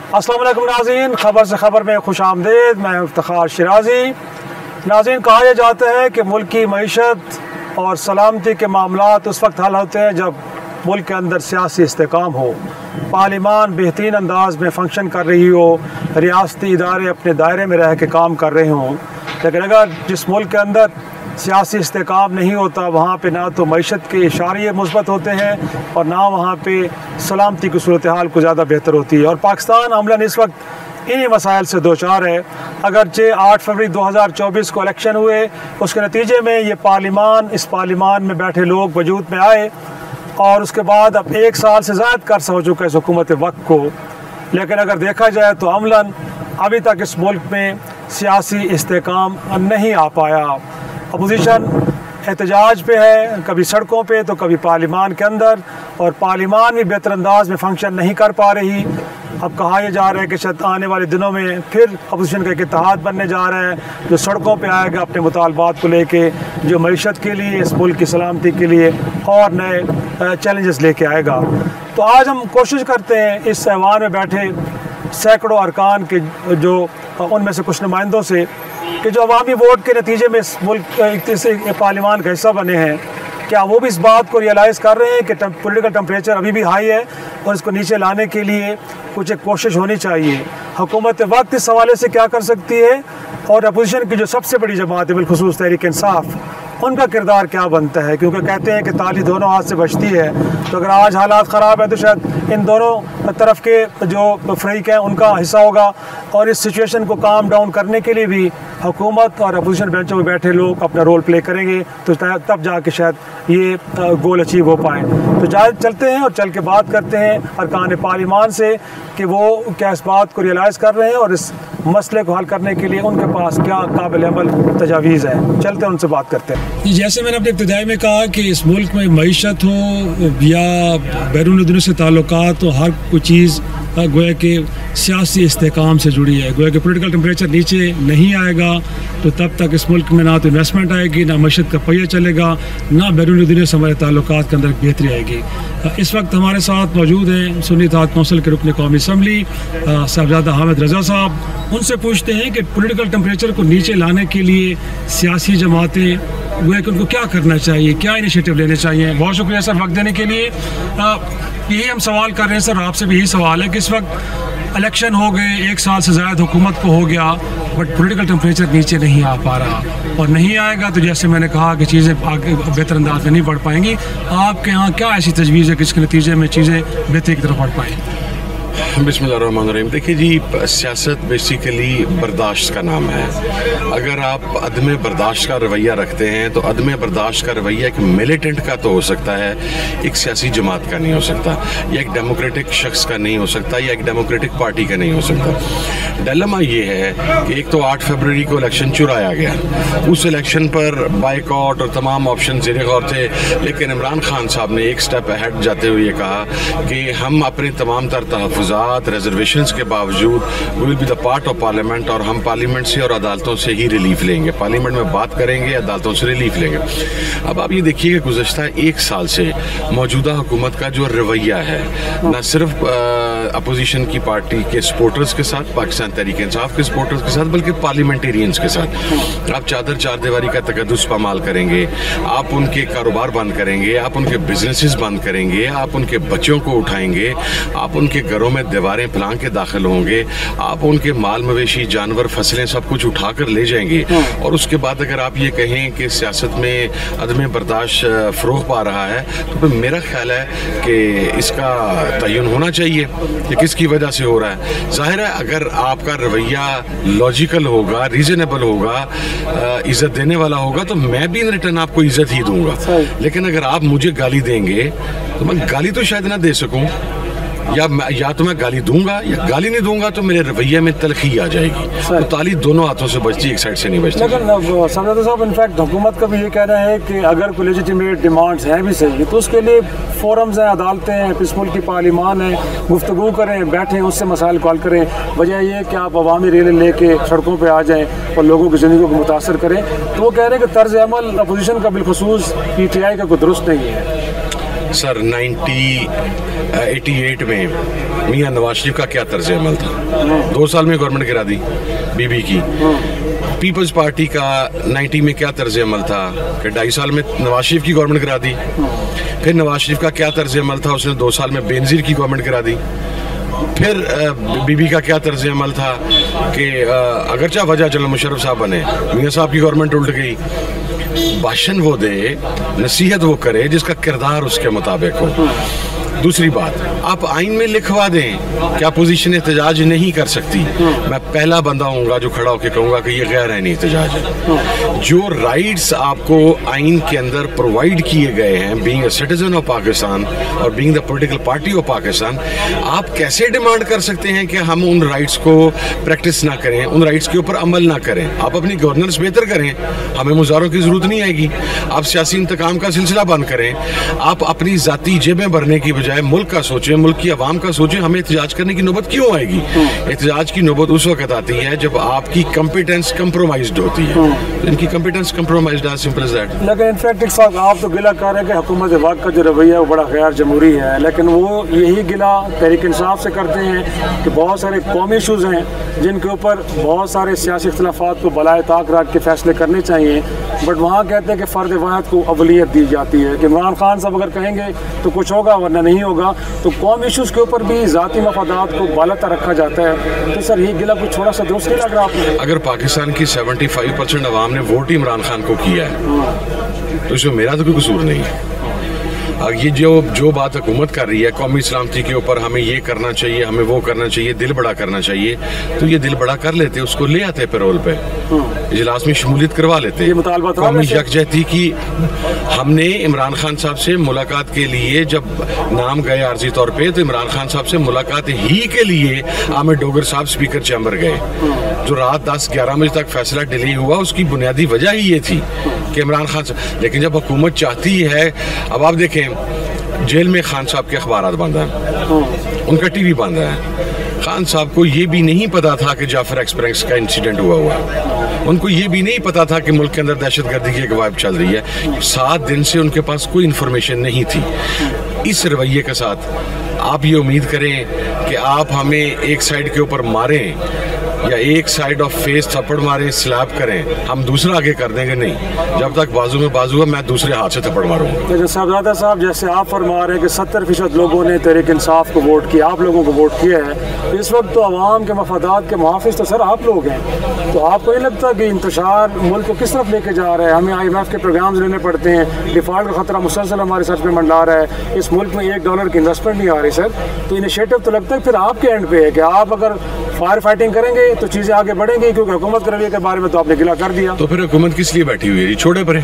अस्सलाम वालेकुम नाज़रीन, खबर से खबर में खुश आमदीद। मैं इफ्तिखार शिराजी। नाज़रीन, कहा यह जाता है कि मुल्क की मईशत और सलामती के मामलात उस वक्त हल होते हैं जब मुल्क के अंदर सियासी इस्तेकाम हो, पार्लिमान बेहतरीन अंदाज में फंक्शन कर रही हो, रियासती इदारे अपने दायरे में रह के काम कर रहे हों। लेकिन अगर जिस मुल्क के अंदर सियासी इस्तेकाम नहीं होता, वहाँ पे ना तो मईशत के इशारे मुस्बत होते हैं और ना वहाँ पे सलामती की सूरत हाल को ज़्यादा बेहतर होती है। और पाकिस्तान अमलन इस वक्त इन्हीं मसाइल से दो चार है। अगरचे 8 फरवरी 2024 को इलेक्शन हुए, उसके नतीजे में ये इस पार्लिमान में बैठे लोग वजूद में आए और उसके बाद अब 1 साल से ज़्यादा कर्स हो चुका है इस हुकूमत वक्त को। लेकिन अगर देखा जाए तो अमलन अभी तक इस मुल्क में सियासी इस्तेकाम नहीं आ पाया। अपोजिशन एहतजाज पे है, कभी सड़कों पे तो कभी पार्लिमान के अंदर, और पार्लिमान भी बेहतर अंदाज में फंक्शन नहीं कर पा रही। अब कहा यह जा रहा है कि शायद आने वाले दिनों में फिर अपोजिशन का एक इत्तेहाद बनने जा रहा है जो सड़कों पे आएगा अपने मुतालबात को लेके, जो मईशत के लिए, इस मुल्क की सलामती के लिए और नए चैलेंजेस लेके आएगा। तो आज हम कोशिश करते हैं इस ऐवान में बैठे सैकड़ों अरकान के, जो उनमें से कुछ नुमाइंदों से, कि जो अवामी वोट के नतीजे में इस मुल्क से पार्लिमान का हिस्सा बने हैं, क्या वो भी इस बात को रियलाइज़ कर रहे हैं कि पॉलिटिकल टेम्परेचर अभी भी हाई है और इसको नीचे लाने के लिए कुछ एक कोशिश होनी चाहिए। हुकूमत वक्त इस हवाले से क्या कर सकती है और अपोजिशन की जो सबसे बड़ी जमात है बिलखुसूस तहरीक इंसाफ, उनका किरदार क्या बनता है, क्योंकि कहते हैं कि ताली दोनों हाथ से बचती है। तो अगर आज हालात ख़राब है तो शायद इन दोनों तरफ के जो फ्रीक हैं उनका हिस्सा होगा और इस सिचुएशन को काम डाउन करने के लिए भी हुकूमत और अपोजिशन बेंचों में बैठे लोग अपना रोल प्ले करेंगे, तो तब जाके शायद ये गोल अचीव हो पाए। तो चलते हैं और चल के बात करते हैं अरकान पार्लिमान से कि वो क्या इस बात को रियलाइज़ कर रहे हैं और इस मसले को हल करने के लिए उनके पास क्या काबिल अमल तजावीज़ है। चलते हैं उनसे बात करते हैं। जैसे मैंने अपने इब्तिदाई में कहा कि इस मुल्क में मईशत हो या बैरून दुनिया से ताल्लुकात हो, हर कोई चीज़ गोया के सियासी इस्तेकाम से जुड़ी है। गोया कि पॉलिटिकल टेम्परेचर नीचे नहीं आएगा तो तब तक इस मुल्क में ना तो इन्वेस्टमेंट आएगी, ना मईशत का पहिया चलेगा, ना बैरून दुनिया से हमारे ताल्लुकात के अंदर बेहतरी आएगी। इस वक्त हमारे साथ मौजूद हैं सुन्नी इत्तेहाद कौंसिल के रुकन कौमी असम्बली साहबजादा हामिद रज़ा साहब। उनसे पूछते हैं कि पॉलिटिकल टेम्परेचर को नीचे लाने के लिए सियासी जमातें वो कि उनको क्या करना चाहिए, क्या इनिशिएटिव लेने चाहिए। बहुत शुक्रिया सर वक्त देने के लिए। यही हम सवाल कर रहे हैं सर, आपसे भी यही सवाल है कि इस वक्त इलेक्शन हो गए, 1 साल से ज़्यादा हुकूमत को हो गया, बट पॉलिटिकल टेम्परेचर नीचे नहीं आ पा रहा और नहीं आएगा तो जैसे मैंने कहा कि चीज़ें आगे बेहतर अंदाज में नहीं बढ़ पाएंगी। आपके यहाँ क्या ऐसी तजवीज़ है कि इसके नतीजे में चीज़ें बेहतरी की तरफ बढ़ पाएँ? बिस्मिल्लाहिर्रहमानिर्रहीम। देखिए जी, सियासत बेसिकली बर्दाश्त का नाम है। अगर आप अदम बर्दाश्त का रवैया रखते हैं तो अदम बर्दाश्त का रवैया एक मिलिटेंट का तो हो सकता है, एक सियासी जमात का नहीं हो सकता, या एक डेमोक्रेटिक शख्स का नहीं हो सकता, या एक डेमोक्रेटिक पार्टी का नहीं हो सकता। डिलेमा ये है कि एक तो 8 फरवरी को इलेक्शन चुराया गया, उस इलेक्शन पर बाइकआउट और तमाम ऑप्शन ज़ेरे गौर थे, लेकिन इमरान खान साहब ने एक स्टेप अहेड जाते हुए कहा कि हम अपनी तमाम तर तहफ़्फ़ुज़ात रिजर्वेशंस के बावजूद we will be the part of parliament और हम पार्लियामेंट से और अदालतों से ही रिलीफ लेंगे, पार्लियामेंट में बात करेंगे, अदालतों से रिलीफ लेंगे। अब आप ये देखिए कि गुज़श्ता 1 साल से मौजूदा हुकूमत का जो रवैया है, न सिर्फ अपोजिशन की पार्टी के सपोर्टर्स के साथ, पाकिस्तान तहरीक इंसाफ के सपोर्टर्स के साथ, बल्कि पार्लियामेंटेरियंस के साथ, आप चादर चारदीवारी का तकद्दुस पामाल करेंगे, आप उनके कारोबार बंद करेंगे, आप उनके बिजनेसेस बंद करेंगे, आप उनके बच्चों को उठाएंगे, आप उनके घरों में दीवारें फलां के दाखिल होंगे, आप उनके माल मवेशी जानवर फसलें सब कुछ उठा कर ले जाएंगे। और उसके बाद अगर आप ये कहें कि सियासत में अदम बर्दाश्त फ़रोग़ पा रहा है तो फिर मेरा ख्याल है कि इसका तयन होना चाहिए कि किसकी वजह से हो रहा है। ज़ाहिर है अगर आपका रवैया लॉजिकल होगा, रीज़नेबल होगा, इज़्ज़त देने वाला होगा तो मैं भी इन रिटर्न आपको इज़्ज़त ही दूंगा। लेकिन अगर आप मुझे गाली देंगे तो मैं गाली तो शायद ना दे सकूं, या तो मैं गाली दूंगा या गाली नहीं दूंगा तो मेरे रवैये में तलखी आ जाएगी। तो ताली दोनों हाथों से बचती, एक साइड से नहीं बचती। लेकिन साहब इनफैक्ट हुकूमत का भी ये कहना है कि अगर कोई लेजिटिमेट डिमांड्स हैं भी सही तो उसके लिए फोरम्स हैं, अदालतें हैं, इस मुल्क की पार्लिमान है, गुफ्तगू करें, बैठें, उससे मसाइल कॉल करें। वजह ये कि आप अवामी रैली लेके सड़कों पर आ जाएँ और लोगों की ज़िंदगी को मुतासर करें। तो वो कह रहे हैं कि तर्ज अमल अपोजिशन का बिलखुसूस PTI का कोई दुरुस्त नहीं है। सर 1988 में मियां नवाज शरीफ का क्या तर्ज अमल था? 2 साल में गवर्नमेंट गिरा दी बीबी की। पीपल्स पार्टी का 90 में क्या तर्ज अमल था कि 2.5 साल में नवाज शरीफ की गवर्नमेंट गिरा दी। फिर नवाज शरीफ का क्या तर्ज अमल था, उसने 2 साल में बेनज़ीर की गवर्नमेंट गिरा दी। फिर बीबी का क्या तर्ज अमल था कि अगरचा वजह जनरल मुशर्रफ साहब बने, मियां साहब की गवर्नमेंट उल्ट गई। भाषण वो दे, नसीहत वो करे जिसका किरदार उसके मुताबिक हो। दूसरी बात, आप आइन में लिखवा दें कि अपोजिशन एहतजाज नहीं कर सकती। मैं पहला बंदा होऊंगा जो खड़ा होकर कहूँगा कि ये गैर आइनी एहतजाज है। जो राइट्स आपको आइन के अंदर प्रोवाइड किए गए हैं, being a citizen of Pakistan और being the political party of Pakistan, आप कैसे डिमांड कर सकते हैं कि हम उन राइट्स को प्रैक्टिस ना करें, उन राइट्स के ऊपर अमल ना करें? आप अपनी गवर्नेंस बेहतर करें, हमें मुजाहरों की जरूरत नहीं आएगी। आप सियासी इंतकाम का सिलसिला बंद करें। आप अपनी जाती जेबें भरने की बजाय मुल्क का सोचें, मुल्क की आवाम का सोचें। हमें एहतजाज करने की नौबत क्यों आएगी? एहतजाज की नौबत उस वक्त आती है जब आपकी कॉम्पिटेंस कंप्रोमाइज्ड होती है। इनकी कॉम्पिटेंस कंप्रोमाइज्ड है, सिंपल एज दैट। लेकिन इनफैक्ट साहब, आप तो गिला कर रहे हैं कि हुकूमत वक्त का जो रवैया है वो बड़ा गैर जमहूरी है, लेकिन वो यही गिला तहरीक इंसाफ से करते हैं कि बहुत सारे कौमी इशूज़ हैं जिनके ऊपर बहुत सारे सियासी इख्तिलाफात को बलाए ताक रख के फैसले करने चाहिए, बट वहाँ कहते हैं कि फ़र्द वाहिद को अवलियत दी जाती है कि इमरान खान साहब अगर कहेंगे तो कुछ होगा वरना नहीं होगा। तो कौमी इशूज़ के ऊपर भी ज़ाती मफादात को बालाता रखा जाता है। तो सर ये गिला कुछ थोड़ा सा दुरुस्त नहीं लग रहा आपको? अगर पाकिस्तान की 75% अवाम ने वोट इमरान खान को किया है तो इसमें मेरा तो कोई कसूर नहीं है। ये जो बात हुकूमत कर रही है कौमी सलामती के ऊपर, हमें ये करना चाहिए, हमें वो करना चाहिए, दिल बड़ा करना चाहिए, तो ये दिल बड़ा कर लेते, उसको ले आते पैरोल पे, इजलास में शमूलियत करवा लेते। कौमी यकजहती की हमने इमरान खान साहब से मुलाकात के लिए जब नाम गए आर्जी तौर पे, तो इमरान खान साहब से मुलाकात ही के लिए आमिर डोगर साहब स्पीकर चैम्बर गए। जो रात 10-11 बजे तक फैसला डिले हुआ, उसकी बुनियादी वजह ही ये थी कि इमरान खान साहब, लेकिन जब हुकूमत चाहती है, अब आप देखें जेल में खान साहब के अखबारात बंद हैं, उनका टीवी बंद है। खान साहब को ये भी नहीं पता था कि जाफर एक्सप्रेस का इंसिडेंट हुआ। उनको ये भी नहीं पता था कि मुल्क के अंदर दहशतगर्दी की एक वाइब चल रही है। 7 दिन से उनके पास कोई इन्फॉर्मेशन नहीं थी। इस रवैये के साथ आप ये उम्मीद करें कि आप हमें एक साइड के ऊपर मारें या एक साइड ऑफ फेस थप्पड़ मारें, स्लैप करें, हम दूसरा आगे कर देंगे? नहीं, जब तक बाजू में बाजू है मैं दूसरे हाथ से थप्पड़ मारूंगा। लेकिन साहबजादा साहब, जैसे आप फरमा रहे हैं कि 70% लोगों ने तहरीक इंसाफ को वोट किया, आप लोगों को वोट किया है, इस वक्त तो अवाम के मफादात के मुहाफिज तो सर आप लोग हैं। तो आपको नहीं लगता कि इंतशार मुल्क को किस तरफ लेके जा रहा है? हमें IMF के प्रोग्राम्स लेने पड़ते हैं, डिफॉल्ट का खतरा मुसलसल हमारे सर पे मंडरा रहा है, इस मुल्क में $1 की इन्वेस्टमेंट नहीं आ रही सर। तो इनिशिएटिव तो लगता है फिर आपके एंड पे है कि आप अगर फायर फाइटिंग करेंगे तो चीज़ें आगे बढ़ेंगी, क्योंकि हुकूमत के रवैये के बारे में तो आपने गिला कर दिया। तो फिर हुकूमत किस लिए बैठी हुई है? छोड़े परे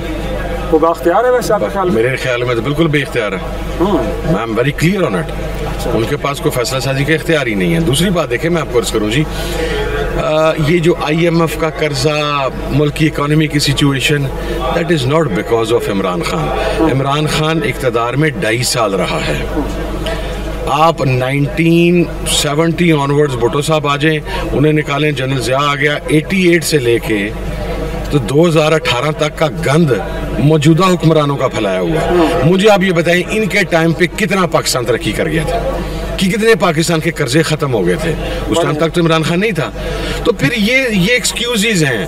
वो बाख्तियार है वैसे आपके ख्याल में? मेरे ख्याल में तो बिल्कुल बेइख्तियार है। I am very clear on it. उनके पास कोई फैसला साजी का इख्तियार ही नहीं है। दूसरी बात देखें, मैं आपको अर्ज करूँ जी, ये जो IMF का कर्जा, मुल्क की इकॉनमी की situation, that is not because of Imran Khan. Imran Khan इक़्तिदार में 2.5 साल रहा है। आप 1970 ऑनवर्ड्स भुट्टो साहब आ जाएं, उन्हें निकालें, जनरल ज़िया आ गया, 88 से लेके तो 2018 तक का गंद मौजूदा हुक्मरानों का फैलाया हुआ। मुझे आप ये बताएं, इनके टाइम पे कितना पाकिस्तान तरक्की कर गया था, कि कितने पाकिस्तान के कर्जे खत्म हो गए थे? उस टाइम तक तो इमरान खान नहीं था। तो फिर ये एक्सक्यूजेज हैं,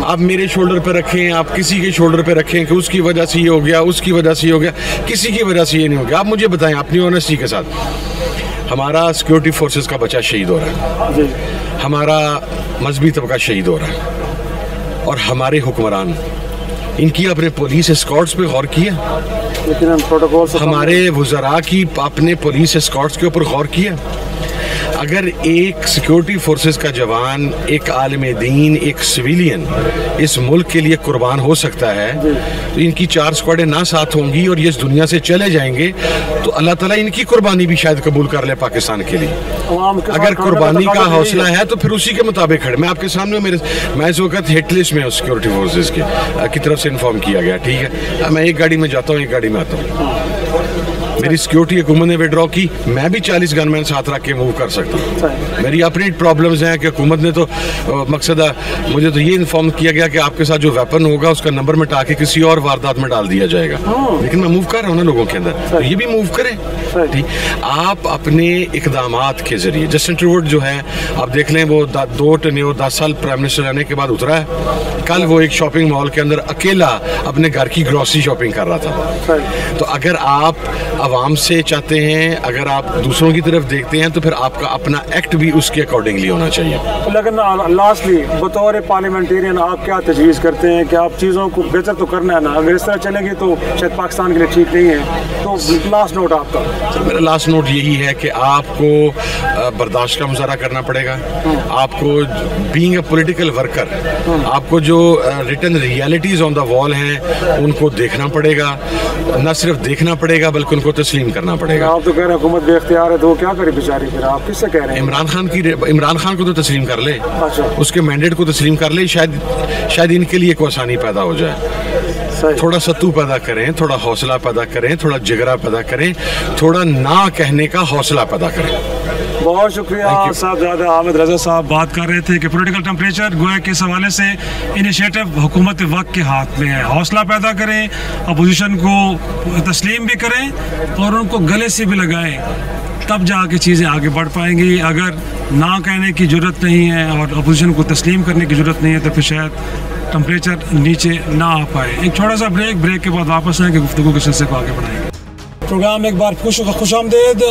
आप मेरे शोल्डर पे रखें, आप किसी के शोल्डर पे रखें कि उसकी वजह से ये हो गया, उसकी वजह से ये हो गया, किसी की वजह से ये नहीं हो गया। आप मुझे बताएं अपनी ऑनेस्टी के साथ, हमारा सिक्योरिटी फोर्सेस का बच्चा शहीद हो रहा है, हमारा मजहबी तबका शहीद हो रहा है, और हमारे हुक्मरान, इनकी अपने पुलिस एस्कॉर्ट्स पे गौर किया? हमारे वज़रा की अपने पुलिस एस्कॉर्ट्स के ऊपर गौर किया? अगर एक सिक्योरिटी फोर्सेस का जवान, एक आलिम दीन, एक सिविलियन इस मुल्क के लिए कुर्बान हो सकता है, तो इनकी 4 स्क्वाडें ना साथ होंगी और ये इस दुनिया से चले जाएंगे, तो अल्लाह ताला इनकी कुर्बानी भी शायद कबूल कर ले पाकिस्तान के लिए। अगर कुर्बानी का हौसला है तो फिर उसी के मुताबिक खड़े। मैं आपके सामने, मैं इस वक्त हिट लिस्ट में हूँ सिक्योरिटी फोर्सेस की तरफ से इन्फॉर्म किया गया, ठीक है? मैं एक गाड़ी में जाता हूँ, एक गाड़ी में आता हूँ। मेरी सिक्योरिटी हुकूमत ने विड्रॉ की, मैं भी 40 गनमैन साथ रख के मूव कर सकता हूँ। मेरी अपनी प्रॉब्लम्स हैं कि हुकूमत ने तो मकसद मुझे तो ये इन्फॉर्म किया गया कि आपके साथ जो वेपन होगा उसका नंबर मिटा के किसी और वारदात में डाल दिया जाएगा, लेकिन मैं मूव कर रहा हूँ ना लोगों के अंदर, तो ये भी मूव करें। ठीक, आप अपने इकदामात के जरिए, जस्टिन ट्रूडो जो है आप देख लें, वो 10 साल प्राइम मिनिस्टर रहने के बाद उतरा है। कल वो एक शॉपिंग मॉल के अंदर अकेला अपने घर की ग्रोसरी शॉपिंग कर रहा था। तो अगर आप आवाम से चाहते हैं, अगर आप दूसरों की तरफ देखते हैं, तो फिर आपका अपना एक्ट भी उसके अकॉर्डिंगली होना चाहिए। लेकिन लास्टली बतौर पार्लियामेंटेरियन आप क्या तजवीज़ करते हैं कि आप चीज़ों को बेहतर तो करना है ना, अगर इस तरह चलेगी तो शायद पाकिस्तान के लिए ठीक नहीं है। तो लास्ट नोट आपका? तो मेरा लास्ट नोट यही है कि आपको बर्दाश्त का मुजाहरा करना पड़ेगा। आपको बीइंग अ पॉलिटिकल वर्कर, आपको जो written realities on the wall हैं उनको देखना पड़ेगा, न सिर्फ देखना पड़ेगा बल्कि उनको तस्लीम करना पड़ेगा। आप तो कह रहे हैं हुकूमत बेख्तियार है, तो वो क्या करे बेचारी? फिर आप किससे कह रहे हैं? इमरान खान को तो तस्लीम कर ले, अच्छा, उसके मैंडेट को तस्लीम कर ले, शायद इनके लिए कोई आसानी पैदा हो जाए। थोड़ा सत्तू पैदा करें, थोड़ा हौसला पैदा करें, थोड़ा जिगरा पैदा करें, थोड़ा ना कहने का हौसला पैदा करें। बहुत शुक्रिया साहबजादा हामिद रजा साहब बात कर रहे थे कि पॉलिटिकल टेम्परेचर गोया के इस हवाले से इनिशिएटिव हुकूमत वक्त के हाथ में है। हौसला पैदा करें, अपोजिशन को तस्लीम भी करें और उनको गले से भी लगाएं, तब जाके चीज़ें आगे बढ़ पाएंगी। अगर ना कहने की ज़रूरत नहीं है और अपोजिशन को तस्लीम करने की ज़रूरत नहीं है तो फिर शायद टेम्परेचर नीचे ना आ पाए। एक छोटा सा ब्रेक के बाद वापस आएंगे, गुफ्तगू के सिलसिले को आगे बढ़ाएंगे। प्रोग्राम एक बार खुशामदीद।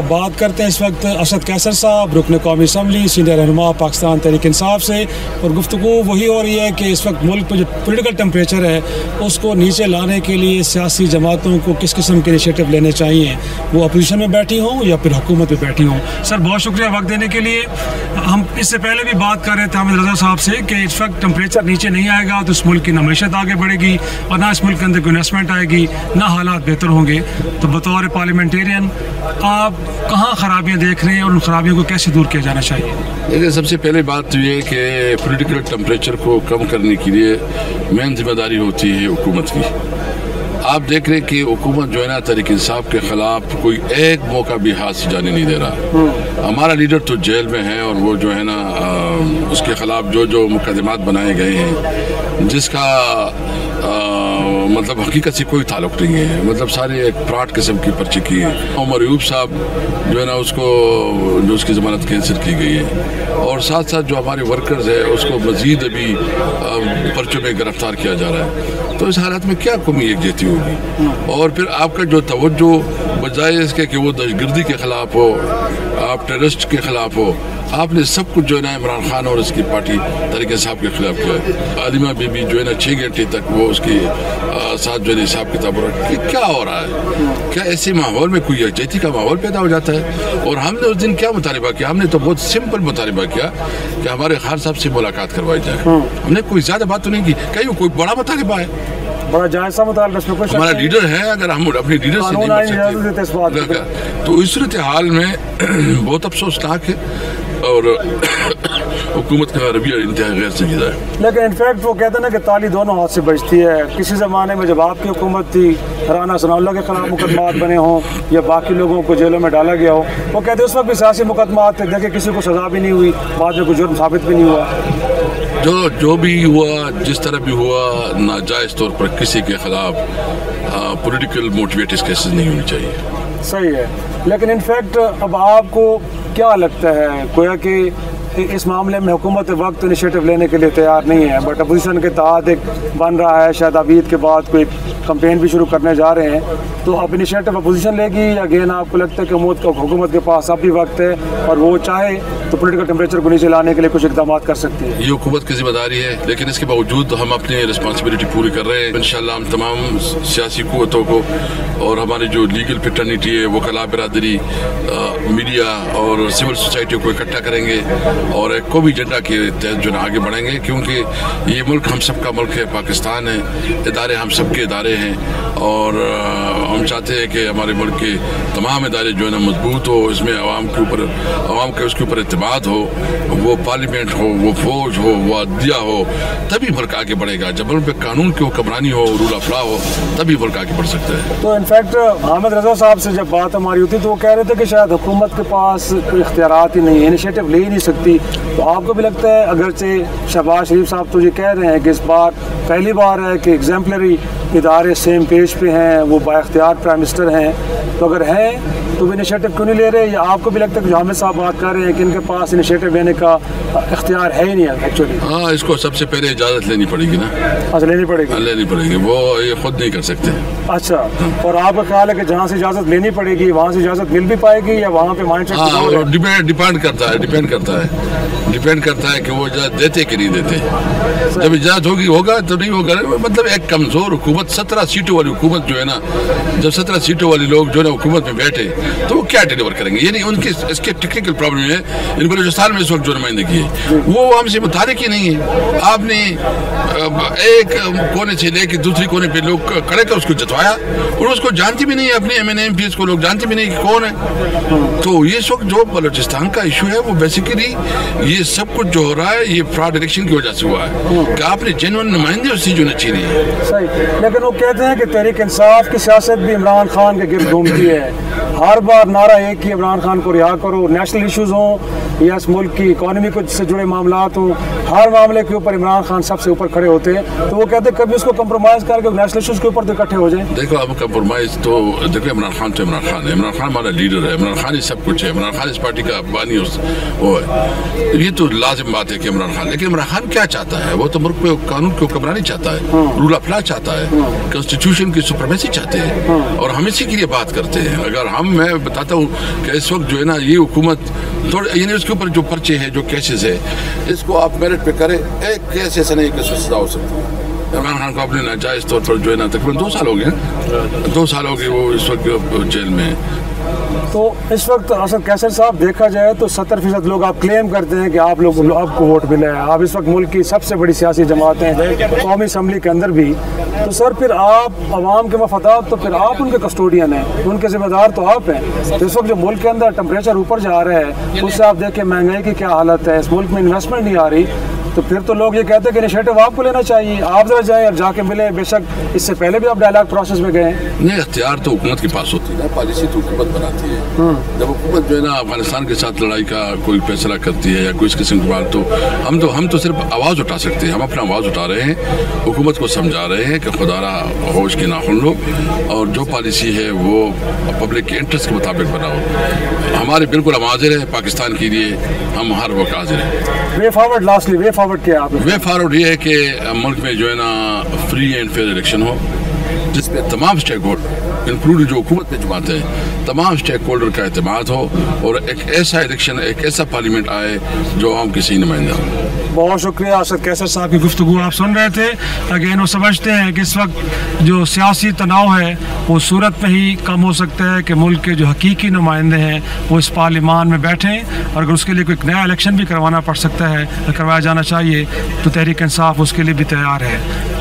बात करते हैं इस वक्त असद कैसर साहब, रुकन कौमी असम्बली, सीनियर रहनुमा पाकिस्तान तहरीक इंसाफ से, और गुफ्तगू वही हो रही है कि इस वक्त मुल्क में जो पॉलिटिकल टेम्परेचर है उसको नीचे लाने के लिए सियासी जमातों को किस किस्म के इनिशिएटिव लेने चाहिए, वो अपोजिशन में बैठी हों या फिर हुकूमत में बैठी हों। सर बहुत शुक्रिया वक्त देने के लिए। हम इससे पहले भी बात कर रहे थे हामिद रजा साहब से कि इस वक्त टेम्परेचर नीचे नहीं आएगा तो इस मुल्क की ना मईशत आगे बढ़ेगी और ना इस मुल्क के अंदर कोई इन्वेस्टमेंट आएगी, ना हालात बेहतर होंगे। तो बतौर पार्लियामेंटेरियन आप कहाँ खराबियाँ देख रहे हैं और उन खराबियों को कैसे दूर किया जाना चाहिए? देखिए, सबसे पहले बात तो ये कि पॉलिटिकल टेम्परेचर को कम करने के लिए मेन जिम्मेदारी होती है हुकूमत की। आप देख रहे हैं कि हुकूमत जो है ना तहरीक इंसाफ के खिलाफ कोई एक मौका भी हाथ से जाने नहीं दे रहा। हमारा लीडर तो जेल में है और वो जो है ना उसके खिलाफ जो मुकदमात बनाए गए हैं जिसका मतलब हकीकत से कोई ताल्लुक नहीं है, मतलब सारे एक फ्रॉड किस्म की पर्ची की है। उमर अयूब साहब जो है ना उसको जो उसकी ज़मानत कैंसिल की गई है और साथ साथ जो हमारे वर्कर्स है उसको मज़ीद अभी पर्चों में गिरफ्तार किया जा रहा है। तो इस हालत में क्या कौमी यकजहती होगी? और फिर आपका जो तवज्जो बजाय इसके कि वो दहशतगर्दी के ख़िलाफ़ हो, आप टेररिस्ट के ख़िलाफ़ हो, आपने सब कुछ जो है ना इमरान खान और उसकी पार्टी तहरीक इंसाफ के खिलाफ किया है। आलिमा बीबी जो है ना 6 घंटे तक वो उसकी साथ जो है हिसाब किताब हो रहा है। क्या हो रहा है? क्या ऐसे माहौल में कोई यकजहती का माहौल पैदा हो जाता है? और हमने उस दिन क्या मुतालबा किया? हमने तो बहुत सिंपल मुतालबा किया कि हमारे खान साहब से मुलाकात करवाई जाए। हमने कोई ज़्यादा बात तो नहीं की, कहीं कोई बड़ा मुतालबा है, बड़ा जायज़ा मुतालबा, इसमें कुछ हमारा लीडर है, अगर हम अपने लीडर से नहीं बच सकते तो इस सूरत हाल में बहुत अफसोसनाक है और हुकूमत का रवैया इंतहाई गैर संजीदा है। लेकिन इनफैक्ट वो कहते हैं ना कि ताली दोनों हाथ से बजती है। किसी ज़माने में जब आपकी हुकूमत थी, राना सनाउल्लाह के खिलाफ मुकदमात बने हों या बाकी लोगों को जेलों में डाला गया हो, वो कहते हैं उस वक्त भी सियासी मुकदमात थे, देखिए किसी को सज़ा भी नहीं हुई, बाद में कोई जुर्म साबित भी नहीं हुआ। जो भी हुआ, जिस तरह भी हुआ, नाजायज़ तौर पर किसी के खिलाफ पॉलिटिकल मोटिवेटेड केसेस नहीं होनी चाहिए। सही है, लेकिन इनफैक्ट अब आपको क्या लगता है, गोया कि इस मामले में हुकूमत वक्त इनिशिएटिव लेने के लिए तैयार नहीं है, बट अपोजिशन के तहत एक बन रहा है, शायद अब ईद के बाद कोई कैंपेन भी शुरू करने जा रहे हैं, तो अब इनिशिएटिव अपोजिशन लेगी या अगेन आपको लगता है कि हुकूमत के पास अब भी वक्त है और वो चाहे तो पॉलिटिकल टेम्परेचर को नीचे लाने के लिए कुछ इकदाम कर सकती है? ये हुकूमत की जिम्मेदारी है, लेकिन इसके बावजूद हम अपनी रिस्पॉन्सिबिलिटी पूरी कर रहे हैं। इंशाल्लाह हम तमाम सियासी कुव्वतों को और हमारी जो लीगल फ्रेटर्निटी है, वकला बिरादरी, मीडिया और सिविल सोसाइटी को इकट्ठा करेंगे और एक कौमी एजेंडा के तहत जो है आगे बढ़ेंगे, क्योंकि ये मुल्क हम सबका मुल्क है, पाकिस्तान है, इदारे हम सबके इदारे हैं और हम चाहते हैं कि हमारे मुल्क के तमाम इदारे जो है ना मजबूत हो, इसमें आवाम के उसके ऊपर एतमाद हो, वो पार्लियामेंट हो, वो फौज हो, वो अदलिया हो, तभी मुल्क आगे बढ़ेगा। जब मुल्क में कानून की हुक्मरानी हो, रूल ऑफ लॉ हो, तभी मुल्क आगे बढ़ सकता है। तो इनफैक्ट हामिद रजा साहब से जब बात हमारी होती तो वो कह रहे थे कि शायद हुकूमत के पास कोई इख्तियारात ही नहीं है, इनिशिएटिव ले ही नहीं सकती। तो आपको भी लगता है, अगरचे शहबाज शरीफ साहब तो ये कह रहे हैं कि इस बार पहली बार है कि एग्जाम्पलरी इदारे सेम पेज पे हैं, वो बाइख्तियार प्राइम मिनिस्टर हैं, तो अगर हैं तो वो इनिशिएटिव क्यों नहीं ले रहे? या आपको भी लगता है कि जो हामिद साहब बात कर रहे हैं कि इनके पास इनिशिएटिव लेने का इख्तियार है ही नहीं है एक्चुअली? हाँ, इसको सबसे पहले इजाज़त लेनी पड़ेगी ना। अच्छा, लेनी पड़ेगी, वो ये खुद नहीं कर सकते। अच्छा, और आपका ख्याल है कि जहाँ से इजाज़त लेनी पड़ेगी वहाँ से इजाज़त मिल भी पाएगी या वहाँ पे माइंड सेट? हाँ, डिपेंड करता है कि वो इजाज़त देते कि नहीं देते। जब इजाज़त होगा तो नहीं होगा। मतलब एक कमज़ोर हुकूमत, 17 सीटों वाली हुकूमत जो है ना, जब 17 सीटों वाले लोग जो है ना हुकूमत में बैठे तो वो क्या डिलीवर करेंगे? ये नहीं, उनकी इसके टेक्निकल प्रॉब्लम है। इन बलूचिस्तान में इस वक्त जो नुमाइंदगी है वो हमसे मुतारिक ही नहीं है। आपने एक कोने से लेकर दूसरी कोने पे लोग खड़े कर उसको जतवाया और उसको जानती भी नहीं है, अपने MNM को लोग जानते भी नहीं कि कौन है। तो ये इस वक्त जो बलूचिस्तान का इशू है वो बेसिकली ये सब कुछ जो हो रहा है ये फ्रॉड इलेक्शन की वजह से हुआ है कि आपने जेन्युइन नुमाइंदे उससे जो नहीं चीनी है। सही, लेकिन वो कहते हैं कि तहरीक इंसाफ की सियासत भी इमरान खान के गिर्द घूमती है। हर बार नारा एक ही, इमरान खान को रिहा करो, नेशनल इश्यूज हों या इस मुल्क की इकॉनमी को से जुड़े मामलात हों, हर मामले के ऊपर इमरान खान सबसे ऊपर खड़े होते हैं। तो वो कहते हैं कभी उसको कंप्रोमाइज करके नेशनल इश्यूज के ऊपर तो इकट्ठे हो जाए। देखो, अब कंप्रोमाइज तो देखो, इमरान खान तो इमरान खान है, इमरान खान हमारा लीडर है, इमरान खान ही सब कुछ है, इमरान खान इस पार्टी का बानी वो है। ये तो लाजिम बात है कि इमरान खान, लेकिन इमरान खान क्या चाहता है? वो तो मुल्क में कानून की हुक्मरानी चाहता है, रूल ऑफ लॉ चाहता है, कॉन्स्टिट्यूशन की सुप्रीमेसी चाहते हैं और हम इसी के लिए बात करते हैं। अगर मैं बताता हूँ कि इस वक्त जो है ना ये हुकूमत थोड़े यानी उसके ऊपर जो पर्चे है, जो केसेस है, इसको आप मेरिट पे करें, एक केस ऐसा नहीं कि उसमें सजा हो सकती है। इमरान खान को अपने नाजायज़ तौर पर जो है ना तकरीबन 2 साल हो गए, 2 साल हो गए वो इस वक्त जेल में है। तो इस वक्त असद कैसर साहब देखा जाए तो 70% लोग आप क्लेम करते हैं कि आप लोग आपको वोट मिले हैं, आप इस वक्त मुल्क की सबसे बड़ी सियासी जमात हैं कौमी असम्बली के अंदर भी। तो सर फिर आप अवाम के मफादात, तो फिर आप उनके कस्टोडियन हैं, उनके जिम्मेदार तो आप हैं। तो इस वक्त जो मुल्क के अंदर टेम्परेचर ऊपर जा रहा है उससे आप देखें महंगाई की क्या हालत है, इस मुल्क में इन्वेस्टमेंट नहीं आ रही, तो फिर तो लोग ये कहते हैं कि इनिशिएटिव आपको लेना चाहिए, आप जरा जाएं और जाके मिले। बेशक इससे पहले भी आप डायलॉग प्रोसेस में गए। नहीं, इख्तियार तो हुकूमत के पास होती है ना, पॉलिसी तो हुकूमत बनाती है। जब हुकूमत जो है ना अफगानिस्तान के साथ लड़ाई का कोई फैसला करती है या कोई इस किस्म की बात, तो हम तो सिर्फ आवाज़ उठा सकते हैं। हम अपना आवाज़ उठा रहे हैं, हुकूमत को समझा रहे हैं कि खुदारा होश के नाखुन लो और जो पॉलिसी है वो पब्लिक के इंटरेस्ट के मुताबिक बनाओ। हमारे बिल्कुल हम हाजिर है पाकिस्तान के लिए, हम हर वक्त हाजिर हैं। Way forward, lastly way forward क्या आप? वे फॉरवर्ड ये है कि मुल्क में जो है ना फ्री एंड फेयर इलेक्शन हो, जिसमें तमाम स्टेक होल्डर इंक्लूडिंग जो हुकूमत में जमाते हैं, तमाम स्टेक होल्डर का एतमाद हो और एक ऐसा इलेक्शन, एक ऐसा पार्लियामेंट आए जो आम की सही नुमाइंदा हो। बहुत शुक्रिया असद कैसर साहब की गुफ्तगू आप सुन रहे थे। अगेन वो समझते हैं कि इस वक्त जो सियासी तनाव है वो सूरत में ही कम हो सकता है कि मुल्क के जो हकीकी नुमाइंदे हैं वो इस पार्लियामान में बैठें, और अगर उसके लिए कोई नया इलेक्शन भी करवाना पड़ सकता है, करवाया जाना चाहिए, तो तहरीक इंसाफ उसके लिए भी तैयार है।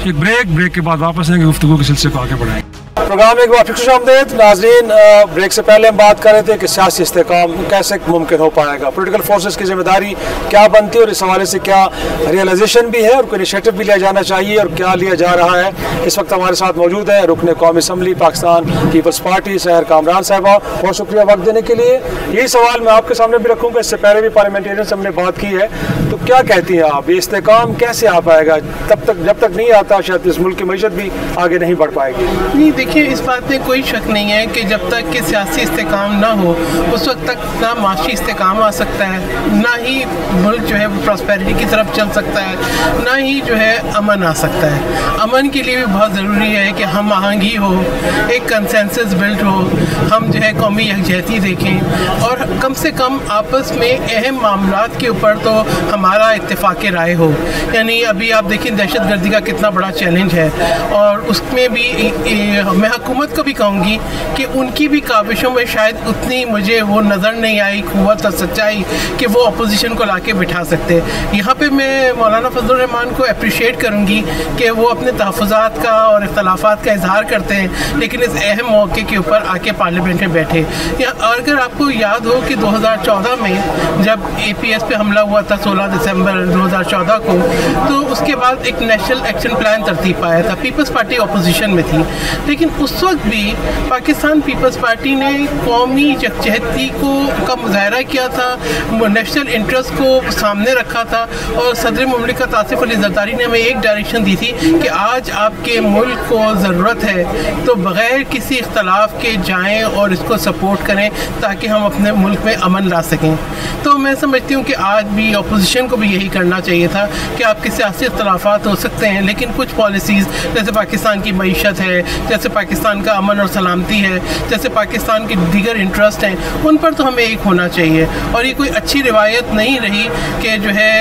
एक ब्रेक के बाद वापस आएंगे, गुफ्तगू के सिलसिले को आगे बढ़ाएंगे। प्रोग्राम एक बार फिर खुशामदीद नाज़रीन। ब्रेक से पहले हम बात कर रहे थे कि सियासी इस्तेकाम कैसे मुमकिन हो पाएगा, पॉलिटिकल फोर्सेस की जिम्मेदारी क्या बनती है और इस हवाले से क्या रियलाइजेशन भी है और कोई इनिशिएटिव भी लिया जाना चाहिए और क्या लिया जा रहा है। इस वक्त हमारे साथ मौजूद है रुकन कौमी असम्बली पाकिस्तान पीपल्स पार्टी सहर कामरान साहिबा। बहुत शुक्रिया वक्त देने के लिए। यही सवाल मैं आपके सामने भी रखूँगा, इससे पहले भी पार्लियामेंटेरियन से हमने बात की है, तो क्या कहती हैं आप, ये इस्तेकाम कैसे आ पाएगा? जब तक नहीं आता शायद इस मुल्क की मईशत भी आगे नहीं बढ़ पाएगी। नहीं, देखिए इस बात में कोई शक नहीं है कि जब तक कि सियासी इस्तेकाम ना हो उस वक्त तक ना माशी इस्तेकाम आ सकता है, ना ही मुल्क जो है वो प्रॉस्पेरिटी की तरफ चल सकता है, ना ही जो है अमन आ सकता है। अमन के लिए भी बहुत ज़रूरी है कि हम आहंगी हो, एक कंसेंसस बिल्ड हो, हम जो है कौमी यकजहती देखें और कम से कम आपस में अहम मामलात के ऊपर तो हमारा इत्तेफाक राय हो। यानी अभी आप देखें दहशत गर्दी का कितना बड़ा चैलेंज है और उसमें भी मैं हुकूमत को भी कहूँगी कि उनकी भी काविशों में शायद उतनी मुझे वो नज़र नहीं आई क़ुव्वत और सच्चाई कि वो अपोजिशन को लाके बिठा सकते। यहाँ पे मैं मौलाना फजलुर रहमान को अप्रिशिएट करूँगी कि वो अपने तहफ़्फ़ुज़ात का और इख्तलाफात का इजहार करते हैं, लेकिन इस अहम मौके के ऊपर आके पार्लियामेंट में बैठे। या अगर आपको याद हो कि 2014 में जब APS पे हमला हुआ था 16 दिसंबर 2014 को, तो उसके बाद एक नेशनल एक्शन प्लान तरतीब पाया था। पीपल्स पार्टी अपोजिशन में थी, लेकिन उस वक्त भी पाकिस्तान पीपल्स पार्टी ने कौमी यकजहती का मुजाहरा किया था, नेशनल इंटरेस्ट को सामने रखा था, और सदर मुमलिकत आसिफ अली ज़रदारी ने हमें एक डायरेक्शन दी थी कि आज आपके मुल्क को ज़रूरत है तो बग़ैर किसी इख्तलाफ के जाएँ और इसको सपोर्ट करें ताकि हम अपने मुल्क में अमन ला सकें। तो मैं समझती हूँ कि आज भी अपोजिशन को भी यही करना चाहिए था कि आपके सियासी इख्तलाफात हो सकते हैं, लेकिन कुछ पॉलिसीज़ जैसे पाकिस्तान की मईशत है, जैसे पाकिस्तान का अमन और सलामती है, जैसे पाकिस्तान के दीगर इंटरेस्ट हैं, उन पर तो हमें एक होना चाहिए। और ये कोई अच्छी रिवायत नहीं रही कि जो है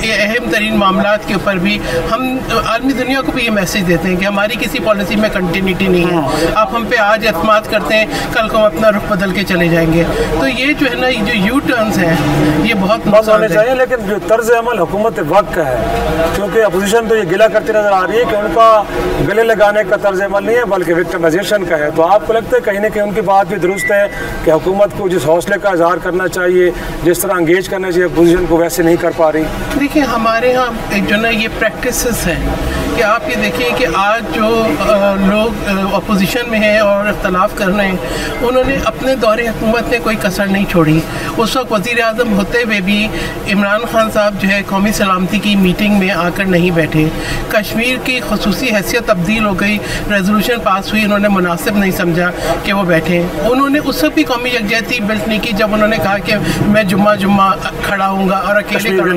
ये अहम तरीन मामलात के ऊपर भी हम आलमी दुनिया को भी ये मैसेज देते हैं कि हमारी किसी पॉलिसी में कंटिन्यूटी नहीं है, आप हम पे आज एतमाद करते हैं, कल को हम अपना रुख बदल के चले जाएंगे। तो ये जो है ना, ये जो U-टर्न्स हैं ये बहुत होने चाहिए, लेकिन जो तर्ज अमल हुकूमत वक्त का है, क्योंकि अपोजिशन तो ये गिला करती नज़र आ रही है कि उनका गले लगाने का तर्ज अमल नहीं है बल्कि विक्टिमाइजेशन का है। तो आपको लगता है कहीं ना कहीं उनकी बात भी दुरुस्त है कि हुकूमत को जिस हौसले का इजहार करना चाहिए, जिस तरह इंगेज करना चाहिए अपोजिशन को, वैसे नहीं कर पा रही? देखिए, हमारे यहाँ जो ना ये प्रैक्टिसेस हैं कि आप ये देखिए कि आज जो लोग अपोजिशन में हैं और इख्तलाफ कर रहे हैं, उन्होंने अपने दौरे हुकूमत में कोई कसर नहीं छोड़ी। उस वक्त वज़ीर आज़म होते हुए भी इमरान खान साहब जो है कौमी सलामती की मीटिंग में आकर नहीं बैठे। कश्मीर की खसूसी हैसियत तब्दील हो गई, रेजोल्यूशन पास हुई, उन्होंने मुनासिब नहीं समझा कि वो बैठे। उन्होंने उस वक्त भी कौमी यकजहती बिल्ट नहीं की जब उन्होंने कहा कि मैं जुम्मा खड़ा हूँगा और अकेले खड़ा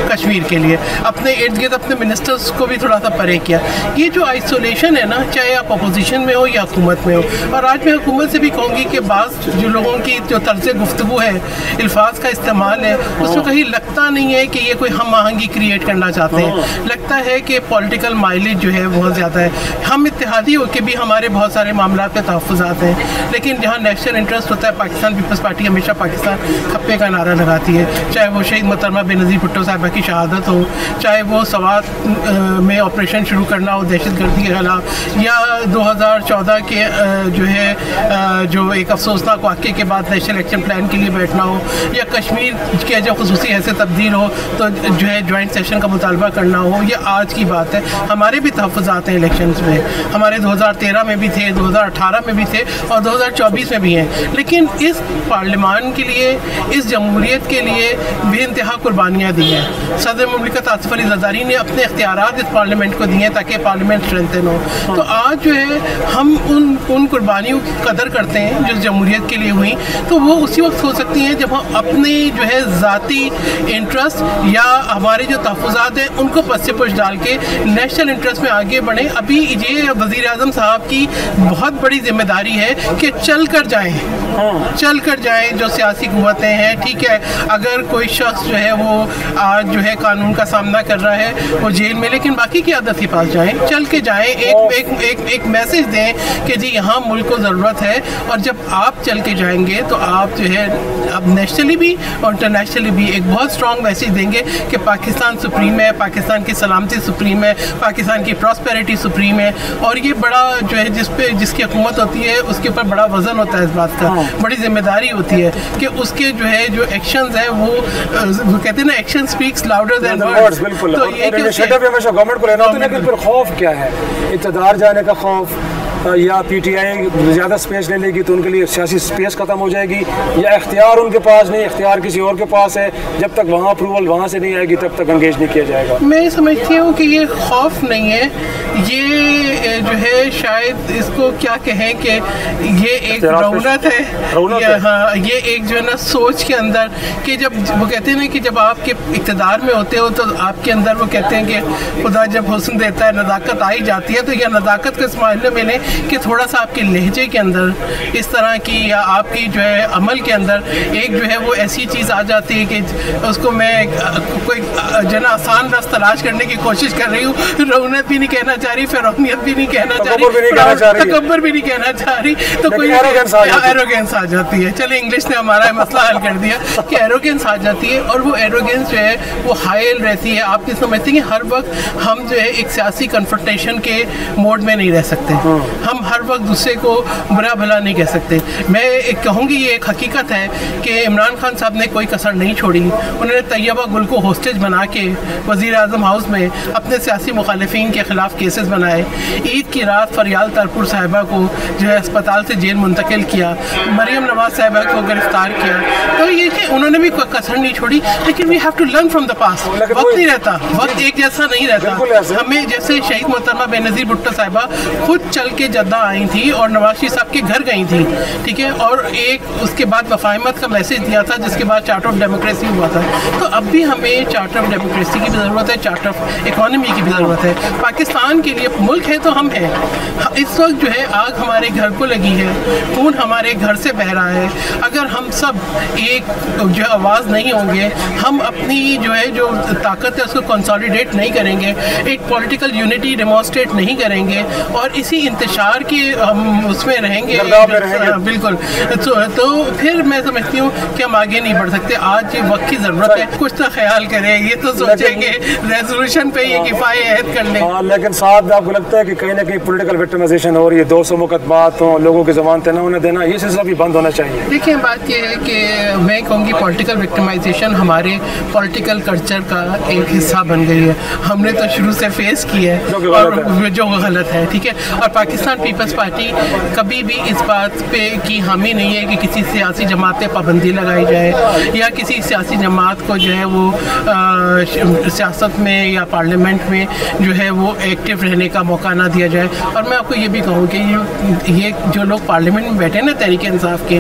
कश्मीर के लिए। अपने इर्द गिर्द अपने मिनिस्टर्स को भी थोड़ा सा परे किया। ये जो आइसोलेशन है ना, चाहे आप अपोजिशन में हो या हुकूमत में हो, और आज मैं हुकूमत से भी कहूँगी कि बाज़ जो लोगों की जो तर्ज़ गुफ्तगू है, अल्फाज का इस्तेमाल है, उसमें कहीं लगता नहीं है कि ये कोई हम आहंगी क्रिएट करना चाहते हैं। लगता है कि पॉलिटिकल माइलेज जो है बहुत ज़्यादा है। हम इत्तेहादी होकर भी हमारे बहुत सारे मामला पे तहफ़्फ़ुज़ात हैं, लेकिन जहाँ नेशनल इंटरेस्ट होता है, पाकिस्तान पीपल्स पार्टी हमेशा पाकिस्तान खप्पे का नारा लगाती है। चाहे वो शहीद मोहतरमा बेनज़ीर भुट्टो साहिबा की शहादत हो, चाहे वो सवात में ऑपरेशन शुरू करना हो दहशतगर्दी के खिलाफ, या 2014 के जो है जो एक अफसोसनाक वाक़े के बाद नेशनल एक्शन प्लान के लिए बैठना हो, या कश्मीर के जब खसूसी हैसियत तब्दील हो तो जो है जॉइंट सेशन का मुतालबा करना हो, ये आज की बात है। हमारे भी तहफ़्फ़ुज़ात हैं इलेक्शंस में, हमारे 2013 में भी थे, 2018 में भी थे और 2024 में भी हैं। लेकिन इस पार्लियामान के लिए, इस जमहूरियत के लिए बेइंतहा कुर्बानियाँ दी हैं। सदर मुमलिकत आसिफ अली ज़रदारी ने अपने इख्तियारात इस पार्लियामेंट को दिए ताकि पार्लियामेंट स्ट्रेंथन हो। तो आज जो है हम उन कुर्बानियों की कदर करते हैं जो जमहूरियत के लिए हुई, तो वो उसी वक्त हो सकती हैं जब हम अपने जो है ज़ाती इंटरेस्ट या हमारे जो तहफ़्फ़ुज़ात हैं उनको पस्से पुश डाल के नेशनल इंटरेस्ट में आगे बढ़ें। अभी ये वज़ीर आज़म साहब की बहुत बड़ी जिम्मेदारी है कि चल कर जाएँ जो सियासी क़ुव्वतें हैं। ठीक है, अगर कोई शख्स जो है वो आज जो है कानून का सामना कर रहा है वो जेल में, लेकिन बाकी की आदत के पास जाएँ, चल के जाएँ, एक मैसेज दें कि जी यहाँ मुल्क को ज़रूरत है। और जब आप चल के जाएंगे तो आप जो है अब नेशनली भी और इंटरनेशनली भी एक बहुत स्ट्रॉन्ग मैसेज देंगे कि पाकिस्तान सुप्रीम है, पाकिस्तान की सलामती सुप्रीम है, पाकिस्तान की प्रॉस्पेरिटी सुप्रीम है। और ये बड़ा जो है जिसकी हुकूमत होती है उसके ऊपर बड़ा वजन होता है, इस बात का बड़ी जिम्मेदारी होती है कि उसके जो है जो एक्शंस हैं वो कहते हैं ना, action speaks louder than words. बिल्कुल, तो ये हमेशा गवर्नमेंट को लेना होता है, लेकिन फिर खौफ क्या है? इक़्तिदार जाने का खौफ, या PTI ज़्यादा स्पेस ले लेगी तो उनके लिए सियासी स्पेस ख़त्म हो जाएगी, या इख्तियार उनके पास नहीं, इख्तियार किसी और के पास है, जब तक वहाँ अप्रूवल वहाँ से नहीं आएगी तब तक एंगेज नहीं किया जाएगा। मैं समझती हूँ कि ये खौफ नहीं है, ये जो है शायद इसको क्या कहें कि ये एक रौनक है, हाँ, ये एक जो है ना सोच के अंदर कि जब वो कहते हैं ना कि जब आपके इक़्तिदार में होते हो तो आपके अंदर वो कहते हैं कि खुदा जब हुस्न देता है नज़ाकत आई जाती है। तो यह नज़ाकत को इस मायने में लें कि थोड़ा सा आपके लहजे के अंदर इस तरह की या आपकी जो है अमल के अंदर एक जो है वो ऐसी चीज़ आ जाती है कि उसको मैं कोई जना आसान रस तलाश करने की कोशिश कर रही हूँ। रौनक भी नहीं कहना चाह रही, फिरौनियत भी नहीं कहना चाह रही, तकब्बुर भी नहीं कहना चाह रही, तो कोई एरोगेंस आ जाती है। चले इंग्लिश ने हमारा मसला हल कर दिया कि एरोगेंस आ जाती है, और वो एरोगेंस जो है वो हायल रहती है। आप समझते हैं कि हर वक्त हम जो है एक सियासी कन्फ्रंटेशन के मोड में नहीं रह सकते, हम हर वक्त दूसरे को बुरा भला नहीं कह सकते। मैं एक कहूँगी ये एक हकीकत है कि इमरान खान साहब ने कोई कसर नहीं छोड़ी। उन्होंने तैयबा गुल को होस्टेज बना के वज़ीर आज़म हाउस में अपने सियासी मुखालिफिन के ख़िलाफ़ केसेस बनाए। ईद की रात फरियाल तारपुर साहिबा को जो है अस्पताल से जेल मुंतकिल किया, मरियम नवाज साहिबा को गिरफ्तार किया। तो ये कि उन्होंने भी कोई कसर नहीं छोड़ी। लेकिन we have to learn from the past. वक्त नहीं रहता, वक्त एक जैसा नहीं रहता। हमें जैसे शहीद मोहतरमा बेनज़ीर भुट्टो साहिबा खुद चल के जद्दा आई थी और नवाज शरीफ साहब के घर गई थी, ठीक है, और एक उसके बाद वफ़ायमत का मैसेज दिया था, जिसके बाद चार्टर ऑफ डेमोक्रेसी हुआ था। तो अब भी हमें चार्टर ऑफ डेमोक्रेसी की भी ज़रूरत है, चार्टर ऑफ इकोनॉमी की भी ज़रूरत है। पाकिस्तान के लिए मुल्क है तो हम हैं। इस वक्त जो है आग हमारे घर को लगी है, खून हमारे घर से बह रहा है। अगर हम सब एक जो आवाज़ नहीं होंगे, हम अपनी जो है जो ताकत है उसको कंसोलिडेट नहीं करेंगे, एक पॉलिटिकल यूनिटी डेमोन्स्ट्रेट नहीं करेंगे और इसी इंतशार के हम उसमें रहेंगे बिल्कुल, तो फिर मैं समझती हूँ कि हम आगे नहीं बढ़ सकते। आज ये वक्त की ज़रूरत है, कुछ तो ख्याल करें, ये तो सोचेंगे रेजोल्यूशन पे ये किफ़ायत कर लें। लेकिन साथ आपको लगता है कि कहीं ना कहीं पॉलिटिकल विक्टिमाइजेशन हो रही है, 200 मुकदमात हों, लोगों की ज़मानतें ना उन्हें देना, ये सिलसिला भी बंद होना चाहिए। देखिए बात ये है कि मैं कहूँगी पॉलिटिकल विक्टिमाइजेशन हमारे पॉलिटिकल कल्चर का एक हिस्सा बन गई है। हमने तो शुरू से फेस किया है और जो गलत है, ठीक है। और पाकिस्तान पीपल्स पार्टी कभी भी इस बात पे की हामी नहीं है कि किसी सियासी जमात पे पाबंदी लगाई जाए या किसी सियासी जमात को जो है वो सियासत में या पार्लियामेंट में जो है वो एक्टिव रहने का मौका ना दिया जाए। और मैं आपको ये भी कहूँ कि ये जो लोग पार्लियामेंट में बैठे हैं ना तहरीक इंसाफ के,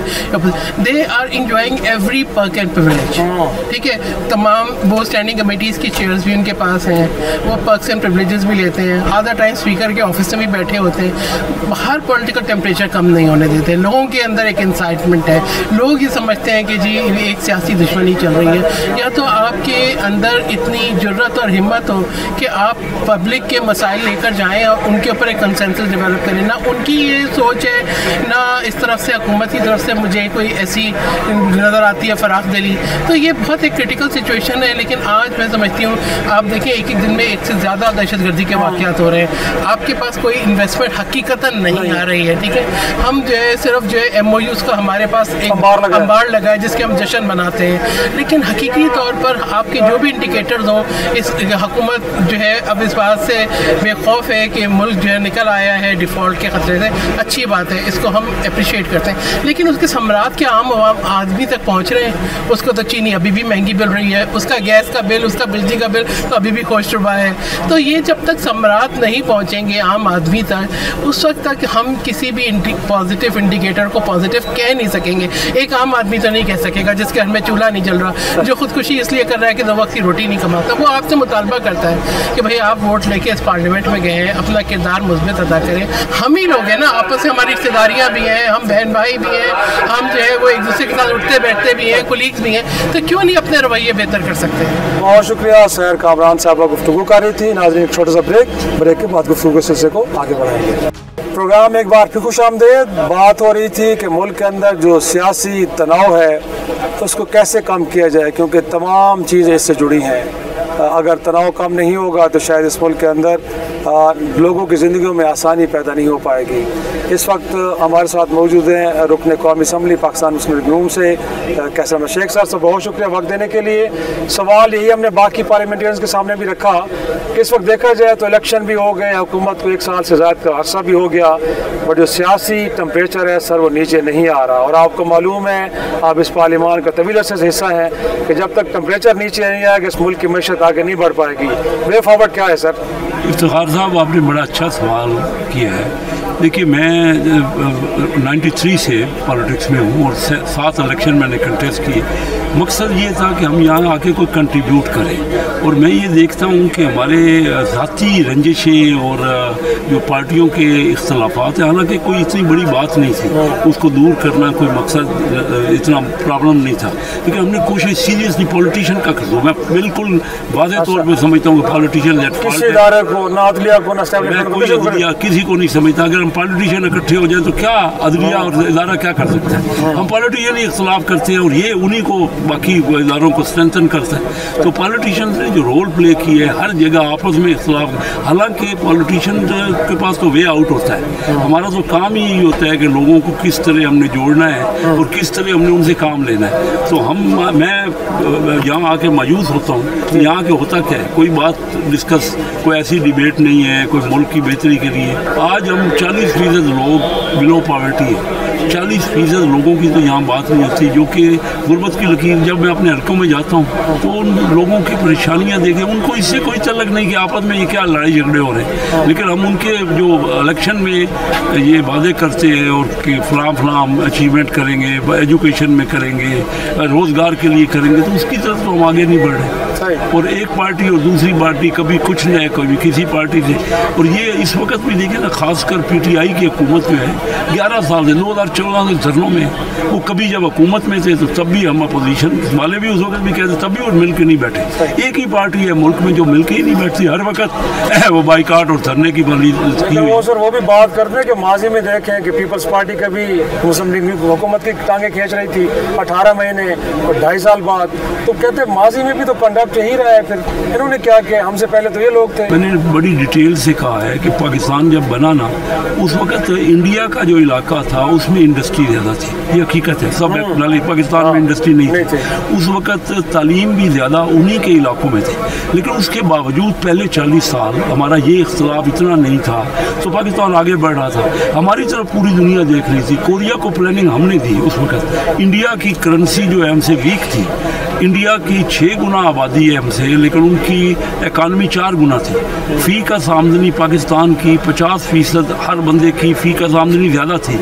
they are enjoying every perk and privilege, ठीक है। तमाम वो स्टैंडिंग कमेटीज़ की चेयर्स भी उनके पास हैं, वो पर्क्स एंड प्रिविलेजेस भी लेते हैं, आधा टाइम स्पीकर के ऑफिस में भी बैठे होते हैं। हर पॉलिटिकल टेम्परेचर कम नहीं होने देते। लोगों के अंदर एक इंसाइटमेंट है, लोग ये समझते हैं कि जी एक सियासी दुश्मनी चल रही है। या तो आपके अंदर इतनी जुर्रत और हिम्मत हो कि आप पब्लिक के मसाइल लेकर जाएँ और उनके ऊपर एक कंसेंसस डेवलप करें। ना उनकी ये सोच है, ना इस तरफ से हुकूमत की तरफ से मुझे कोई ऐसी नज़र आती है फराख दिली। तो ये बहुत एक क्रिटिकल सिचुएशन है। लेकिन आज मैं समझती हूँ, आप देखिए एक दिन में एक से ज़्यादा दहशतगर्दी के वाक़यात हो रहे हैं, आपके पास कोई इन्वेस्टमेंट हकीकतन नहीं आ रही है, ठीक है। हम जो है सिर्फ जो है MOUs का हमारे पास एक अंबार लगा है जिसके हम जश्न मनाते हैं। लेकिन हकीकी तौर पर आपके जो भी इंडिकेटर्स हों, इस हुकूमत जो है अब इस बात से बेखौफ है कि मुल्क जो है निकल आया है डिफ़ॉल्ट के ख़तरे से। अच्छी बात है, इसको हम अप्रिशिएट करते हैं। लेकिन उसके सम्राट के आम आदमी तक पहुँच रहे हैं। उसको तो चीनी अभी भी महंगी मिल रही है, उसका गैस का बिल, उसका बिजली का बिल तो अभी भी खोश रुपा है। तो ये जब तक सम्राट नहीं पहुँचेंगे आम आदमी तक, उस वक्त तक हम किसी भी पॉजिटिव इंडिकेटर को पॉजिटिव कह नहीं सकेंगे। एक आम आदमी तो नहीं कह सकेगा जिसके घर में चूल्हा नहीं जल रहा, जो खुदकुशी इसलिए कर रहा है कि 2 वक्त की रोटी नहीं कमाता। वो आपसे मुतालबा करता है कि भाई आप वोट लेके इस पार्लियामेंट में गए हैं, अपना किरदार मुस्बित अदा करें। हम ही लोग हैं ना, आपस में हमारी रिश्तेदारियाँ भी हैं, हम बहन भाई भी हैं, हम जो है वो एक दूसरे के साथ उठते बैठते भी हैं, कुलीग्स भी हैं, तो क्यों नहीं अपने रवैये बेहतर कर सकते हैं। बहुत शुक्रिया। सहर कामरान साहबा गुफ्तगू कर रही थी। नाज़रीन एक छोटा सा ब्रेक के बाद गुफ्तगू के सिलसिले को आगे बढ़ाएंगे। प्रोग्राम एक बार फिर खुश आमदेद। बात हो रही थी कि मुल्क के अंदर जो सियासी तनाव है उसको कैसे कम किया जाए, क्योंकि तमाम चीज़ें इससे जुड़ी हैं। अगर तनाव कम नहीं होगा तो शायद इस मुल्क के अंदर लोगों की ज़िंदगियों में आसानी पैदा नहीं हो पाएगी। इस वक्त हमारे साथ मौजूद हैं रुकन कौमी असम्बली पाकिस्तान मुस्लिम लीग नून से कैसर अहमद शेख साहब। बहुत शुक्रिया वक्त देने के लिए। सवाल यही हमने बाकी पार्लियामेंटेरियंस के सामने भी रखा कि इस वक्त देखा जाए तो इलेक्शन भी हो गए, हुकूमत को 1 साल से ज़्यादा का अरसा भी हो गया, बट जो सियासी टेम्परेचर है सर वो नीचे नहीं आ रहा। और आपको मालूम है, आप इस पार्लियामान का तवील अरसे से हिस्सा है कि जब तक टेम्परेचर नीचे नहीं आएगा इस मुल्क की मैशत आगे नहीं बढ़ पाएगी। वे फॉरवर्ड क्या है सर? इफ्तिखार साहब, आपने बड़ा अच्छा सवाल किया है। देखिए, मैं 93 से पॉलिटिक्स में हूँ और 7 इलेक्शन मैंने कंटेस्ट किए। मकसद ये था कि हम यहाँ आके कोई कंट्रीब्यूट करें, और मैं ये देखता हूँ कि हमारे ज़ाती रंजिशें और जो पार्टियों के इख्तलाफात हैं, हालांकि कोई इतनी बड़ी बात नहीं थी, उसको दूर करना कोई मकसद इतना प्रॉब्लम नहीं था, लेकिन हमने कोशिश सीरियसली पॉलिटिशियन का कर दो। मैं बिल्कुल वाज़ेह तौर पर समझता हूँ कि पॉलिटिशियन किसी को नहीं समझता। अगर हम पॉलिटिशियन इकट्ठे हो जाए तो क्या अदलिया और इदारा क्या कर सकते हैं? हम पॉलिटिशियन ही इख्तलाफ करते हैं और ये उन्हीं को बाकी इदारों को स्ट्रेंथन करता है। तो पॉलिटिशियन ने जो रोल प्ले किया है हर जगह आपस में इख्तलाफ, हालांकि पॉलिटिशियन के पास तो वे आउट होता है, हमारा तो काम ही यही होता है कि लोगों को किस तरह हमने जोड़ना है और किस तरह हमने उनसे काम लेना है। तो मैं यहाँ आके मौजूद होता हूँ, यहाँ के होता क्या है, कोई बात डिस्कस, कोई ऐसी डिबेट नहीं है कोई मुल्क की बेहतरी के लिए। आज हम 40% लोग बिलो पॉवर्टी है, 40% लोगों की तो यहाँ बात नहीं होती, जो कि गुर्बत की लकीर। जब मैं अपने हल्कों में जाता हूँ तो उन लोगों की परेशानियाँ देखें, उनको इससे कोई तल्लक नहीं कि आपस में ये क्या लड़ाई झगड़े हो रहे हैं, लेकिन हम उनके जो इलेक्शन में ये वादे करते हैं और कि फलाम अचीवमेंट करेंगे, एजुकेशन में करेंगे, रोज़गार के लिए करेंगे, तो उसकी तरफ तो हम आगे नहीं बढ़ रहे। और एक पार्टी और दूसरी पार्टी कभी कुछ नहीं है, कभी किसी पार्टी से। और ये इस वक्त भी देखें ना, खासकर PTI की हुकूमत जो है 11 साल से 2014 से धरनों में, वो कभी जब हुकूमत में थे तो तब भी हम अपोजिशन वाले भी उस वक्त भी कहते, तब भी वो मिल के नहीं बैठे। एक ही पार्टी है मुल्क में जो मिल के ही नहीं बैठती, हर वक्त वो बाइकाट और धरने की बली की। वो भी बात करते हैं कि माजी में देखें कि पीपल्स पार्टी कभी मुस्लिम लीग हुकूमत की टांगे खींच रही थी 18 महीने और 2.5 साल बाद, तो कहते माजी में भी तो कंडक्ट यही रहा है, फिर इन्होंने क्या किया, हमसे पहले तो ये लोग थे। मैंने बड़ी डिटेल से कहा है कि पाकिस्तान जब बना ना, उस वक्त इंडिया का जो इलाका था उसमें इंडस्ट्री ज़्यादा थी, ये हकीकत है। सब पाकिस्तान में इंडस्ट्री नहीं थी उस वक्त, तालीम भी ज़्यादा उन्हीं के इलाकों में थी, लेकिन उसके बावजूद पहले 40 साल हमारा ये इख्तलाफ इतना नहीं था, तो पाकिस्तान आगे बढ़ रहा था। हमारी तरफ पूरी दुनिया देख रही थी। कोरिया को प्लानिंग हमने दी उस वक्त। इंडिया की करेंसी जो है हमसे वीक थी, इंडिया की 6 गुना आबादी है हमसे, लेकिन उनकी इकानमी 4 गुना थी। फ़ी का आमदनी पाकिस्तान की 50% हर बंदे की फ़ी का आमदनी ज़्यादा थी।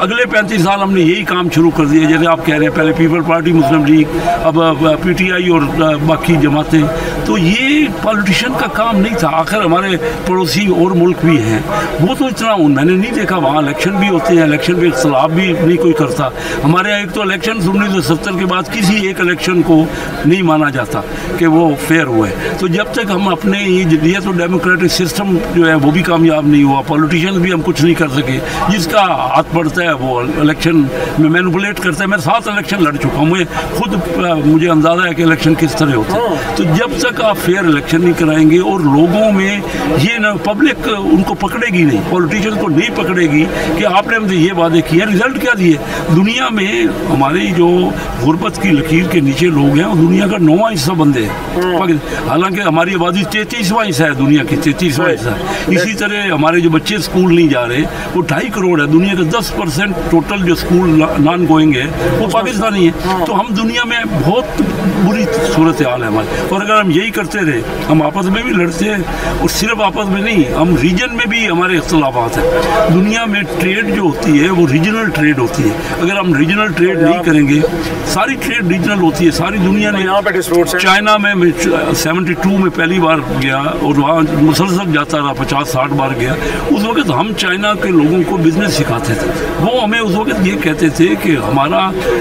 अगले 35 साल हमने यही काम शुरू कर दिया, जैसे आप कह रहे हैं, पहले पीपल पार्टी, मुस्लिम लीग, अब PTI और बाकी जमातें। तो ये पॉलिटिशियन का काम नहीं था। आखिर हमारे पड़ोसी और मुल्क भी हैं, वो तो इतना मैंने नहीं देखा, वहाँ इलेक्शन भी होते हैं, इलेक्शन में इख्तलाफ भी नहीं कोई करता। हमारे यहाँ एक तो इलेक्शन 1970 के बाद किसी एक इलेक्शन को नहीं माना जाता कि वो फेयर हुए। तो जब तक हम अपने ये तो डेमोक्रेटिक सिस्टम जो है वो भी कामयाब नहीं हुआ, पॉलिटिशियन भी हम कुछ नहीं कर सके। जिसका हाथ पड़ता है वो इलेक्शन में मैनिपुलेट करता है। मैं 7 इलेक्शन लड़ चुका हूँ, मैं खुद मुझे अंदाज़ा है कि इलेक्शन किस तरह होता है। तो जब तक आप फेयर इलेक्शन नहीं कराएंगे और लोगों में ये ना, पब्लिक उनको पकड़ेगी नहीं, पॉलिटिशियन को नहीं पकड़ेगी कि आपने हमसे ये वादे किए, रिजल्ट क्या दिए। दुनिया में हमारी जो गुर्बत की लकीर के नीचे लोग हैं, दुनिया का 9वां हिस्सा बंदे हैं। हालांकि हमारी आबादी 33वां हिस्सा है, दुनिया की 33वां हिस्सा। इसी तरह हमारे जो बच्चे स्कूल नहीं जा रहे वो 2.5 करोड़ है। दुनिया का 10% टोटल जो स्कूल नॉन गोइंग है वो पाकिस्तानी है। तो हम दुनिया में बहुत बुरी सूरत हाल है हमारी। और अगर हम यही करते रहे, हम आपस में भी लड़ते हैं और सिर्फ आपस में नहीं, हम रीजन में भी हमारे इख्तलाफात हैं। दुनिया में ट्रेड जो होती है वो रीजनल ट्रेड होती है। अगर हम रीजनल ट्रेड नहीं करेंगे, सारी ट्रेड रीजनल होती है। सारी दुनिया ने, चाइना में 72 में पहली बार गया और वहाँ मुसलसल जाता रहा, 50-60 बार गया। उस वक्त हम चाइना के लोगों को बिजनेस सिखाते थे। वो हमें उस वक्त ये कहते थे कि हमारा